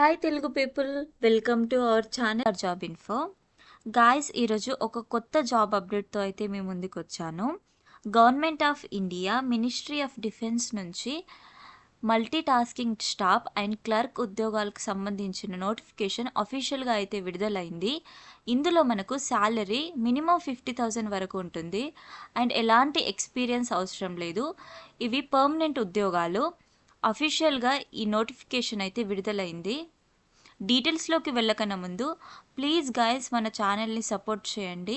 Hi Telugu people, welcome to our channel job info. Guys, ఈరోజు ఒక కొత్త జాబ్ అప్డేట్తో అయితే మేము ముందుకు వచ్చాను. Government of India ministry of defence నుంచి multi tasking staff and clerk ఉద్యోగాలకు సంబంధించిన నోటిఫికేషన్ అఫీషియల్గా అయితే విడుదలైంది. ఇందులో మనకు శాలరీ మినిమం 50,000 వరకు ఉంటుంది అండ్ ఎలాంటి ఎక్స్పీరియన్స్ అవసరం లేదు. ఇవి పర్మనెంట్ ఉద్యోగాలు. అఫీషియల్గా ఈ నోటిఫికేషన్ అయితే విడుదలైంది. డీటెయిల్స్లోకి వెళ్ళకన్నా ముందు ప్లీజ్ గాయస్ మన ఛానల్ని సపోర్ట్ చేయండి.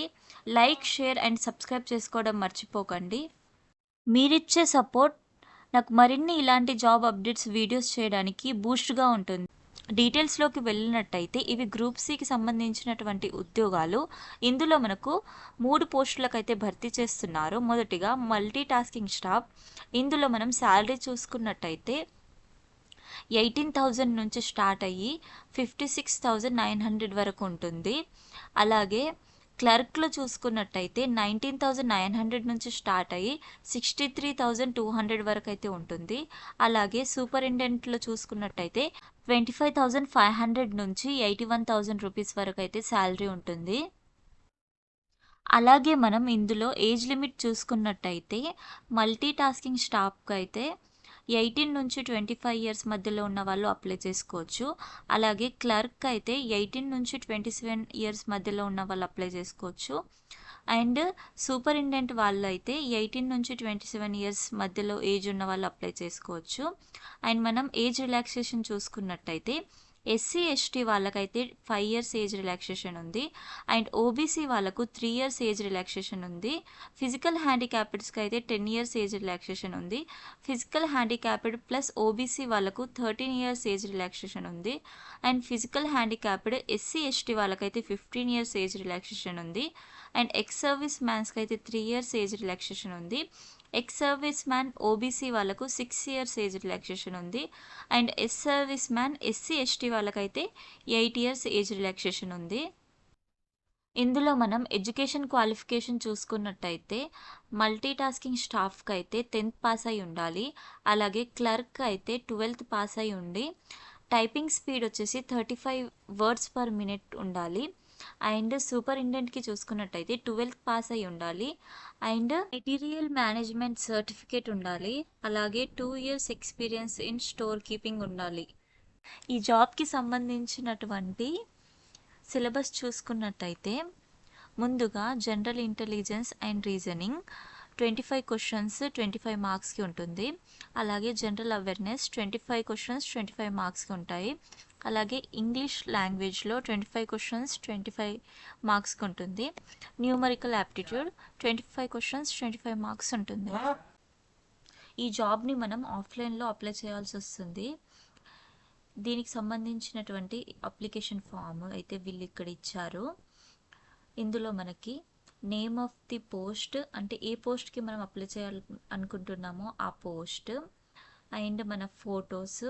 లైక్, షేర్ అండ్ సబ్స్క్రైబ్ చేసుకోవడం మర్చిపోకండి. మీరిచ్చే సపోర్ట్ నాకు మరిన్ని ఇలాంటి జాబ్ అప్డేట్స్ వీడియోస్ చేయడానికి బూస్ట్గా ఉంటుంది. డీటెయిల్స్లోకి వెళ్ళినట్టయితే ఇవి గ్రూప్ సికి సంబంధించినటువంటి ఉద్యోగాలు. ఇందులో మనకు 3 పోస్టులకు అయితే భర్తీ చేస్తున్నారు. మొదటిగా మల్టీ టాస్కింగ్ స్టాఫ్. ఇందులో మనం శాలరీ చూసుకున్నట్టయితే 18,000 నుంచి స్టార్ట్ అయ్యి 56,900 వరకు ఉంటుంది. అలాగే క్లర్క్లో చూసుకున్నట్టయితే 19,900 నుంచి స్టార్ట్ అయ్యి 63,200 వరకు అయితే ఉంటుంది. అలాగే సూపరింటెండెంట్లో చూసుకున్నట్టయితే 25,500 నుంచి 81,000 రూపీస్ వరకు అయితే శాలరీ ఉంటుంది. అలాగే మనం ఇందులో ఏజ్ లిమిట్ చూసుకున్నట్టయితే మల్టీ టాస్కింగ్ స్టాఫ్కి అయితే 18 నుంచి 25 ఇయర్స్ మధ్యలో ఉన్న వాళ్ళు అప్లై చేసుకోవచ్చు. అలాగే క్లర్క్ అయితే 18 నుంచి 27 ఇయర్స్ మధ్యలో ఉన్న వాళ్ళు అప్లై చేసుకోవచ్చు. అండ్ సూపరింటెండెంట్ వాళ్ళు అయితే 18 నుంచి 27 ఇయర్స్ మధ్యలో ఏజ్ ఉన్న వాళ్ళు అప్లై చేసుకోవచ్చు. అండ్ మనం ఏజ్ రిలాక్సేషన్ చూసుకున్నట్టయితే ఎస్సీ ఎస్టీ వాళ్ళకైతే 5 ఇయర్స్ ఏజ్ రిలాక్సేషన్ ఉంది. అండ్ ఓబీసీ వాళ్ళకు 3 ఇయర్స్ ఏజ్ రిలాక్సేషన్ ఉంది. ఫిజికల్ హ్యాండిక్యాప్డ్స్కి అయితే 10 ఇయర్స్ ఏజ్ రిలాక్సేషన్ ఉంది. ఫిజికల్ హ్యాండిక్యాప్డ్ ప్లస్ ఓబీసీ వాళ్ళకు 13 ఇయర్స్ ఏజ్ రిలాక్సేషన్ ఉంది. And physical handicapped SC ST వాళ్ళకైతే 15 ఇయర్స్ ఏజ్ రిలాక్సేషన్ ఉంది. అండ్ ఎక్స్ సర్వీస్ మ్యాన్స్కి అయితే 3 ఇయర్స్ ఏజ్ రిలాక్సేషన్ ఉంది. ఎక్స్ సర్వీస్ మ్యాన్ ఓబీసీ వాళ్ళకు 6 ఇయర్స్ ఏజ్ రిలాక్సేషన్ ఉంది. And ex service man SC ST వాళ్ళకైతే 8 years age relaxation ఉంది. ఇందులో మనం ఎడ్యుకేషన్ క్వాలిఫికేషన్ చూసుకున్నట్టయితే మల్టీ టాస్కింగ్ స్టాఫ్కి అయితే 10th పాస్ అయి ఉండాలి. అలాగే క్లర్క్ అయితే 12th పాస్ అయి ఉండి టైపింగ్ స్పీడ్ వచ్చేసి 35 వర్డ్స్ పర్ మినిట్ ఉండాలి. అండ్ సూపరింటెండెంట్కి చూసుకున్నట్టయితే 12th పాస్ అయి ఉండాలి. అండ్ మెటీరియల్ మేనేజ్మెంట్ సర్టిఫికేట్ ఉండాలి. అలాగే 2 years experience in store keeping ఉండాలి. ఈ జాబ్కి సంబంధించినటువంటి సిలబస్ చూసుకున్నట్టయితే ముందుగా general intelligence and reasoning 25 questions 25 మార్క్స్కి ఉంటుంది. అలాగే జనరల్ అవేర్నెస్ 25 క్వశ్చన్స్ 25 మార్క్స్కి ఉంటాయి. అలాగే ఇంగ్లీష్ లాంగ్వేజ్లో 25 క్వశ్చన్స్ 25 మార్క్స్కి ఉంటుంది. న్యూమరికల్ యాప్టిట్యూడ్ 25 క్వశ్చన్స్ 25 మార్క్స్ ఉంటుంది. ఈ జాబ్ని మనం ఆఫ్లైన్లో అప్లై చేయాల్సి వస్తుంది. దీనికి సంబంధించినటువంటి అప్లికేషన్ ఫామ్ అయితే వీళ్ళు ఇక్కడ ఇచ్చారు. ఇందులో మనకి నేమ్ ఆఫ్ ది పోస్ట్, అంటే ఏ పోస్ట్కి మనం అప్లై చేయాలి అనుకుంటున్నామో ఆ పోస్ట్, అండ్ మన photos,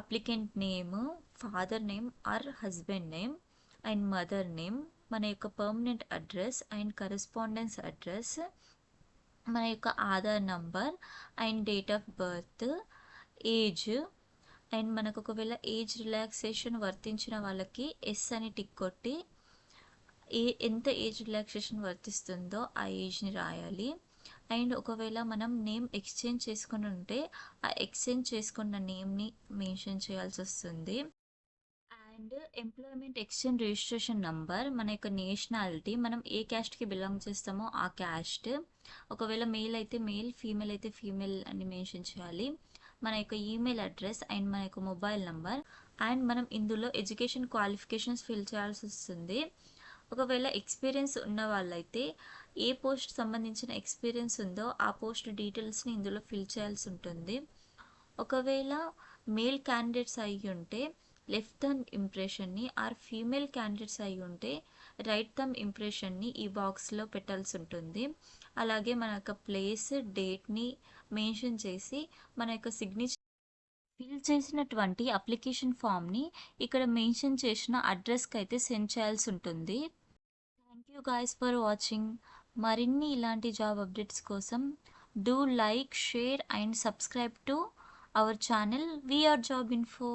applicant name, father name or husband name and mother name, మన యొక్క permanent address and correspondence address, మన యొక్క Aadhaar number and date of birth, age, and మనకు ఒకవేళ ఏజ్ రిలాక్సేషన్ వర్తించిన వాళ్ళకి ఎస్ అని టిక్ కొట్టి ఎంత ఏజ్ రిలాక్సేషన్ వర్తిస్తుందో ఆ ఏజ్ని రాయాలి. అండ్ ఒకవేళ మనం నేమ్ ఎక్స్చేంజ్ చేసుకుని ఉంటే ఆ ఎక్స్చేంజ్ చేసుకున్న నేమ్ని మెన్షన్ చేయాల్సి వస్తుంది. And employment exchange registration number, మన యొక్క నేషనాలిటీ, మనం ఏ క్యాస్ట్కి బిలాంగ్ చేస్తామో ఆ క్యాస్ట్, ఒకవేళ మేల్ అయితే మేల్, ఫీమేల్ అయితే ఫీమేల్ అని మెన్షన్ చేయాలి. మన యొక్క ఈమెయిల్ అడ్రస్ అండ్ మన యొక్క మొబైల్ నంబర్. అండ్ మనం ఇందులో ఎడ్యుకేషన్ క్వాలిఫికేషన్స్ ఫిల్ చేయాల్సి వస్తుంది. ఒకవేళ ఎక్స్పీరియన్స్ ఉన్న వాళ్ళైతే ఏ పోస్ట్ సంబంధించిన ఎక్స్పీరియన్స్ ఉందో ఆ పోస్ట్ డీటెయిల్స్ని ఇందులో ఫిల్ చేయాల్సి ఉంటుంది. ఒకవేళ మేల్ క్యాండిడేట్స్ అయి ఉంటే లెఫ్ట్ థంబ్ ఇంప్రెషన్ని, ఆర్ ఫీమేల్ క్యాండిడేట్స్ అయి ఉంటే రైట్ థంబ్ ఇంప్రెషన్ని ఈ బాక్స్లో పెట్టాల్సి ఉంటుంది. అలాగే మన యొక్క ప్లేస్, డేట్ని మెన్షన్ చేసి మన యొక్క సిగ్నేచర్ ఫిల్ చేసినటువంటి అప్లికేషన్ ఫామ్ని ఇక్కడ మెన్షన్ చేసిన అడ్రస్కి అయితే సెండ్ చేయాల్సి ఉంటుంది. Thank you guys for watching. మరిన్ని ఇలాంటి జాబ్ అప్డేట్స్ కోసం do like, share and subscribe to our channel VR job info.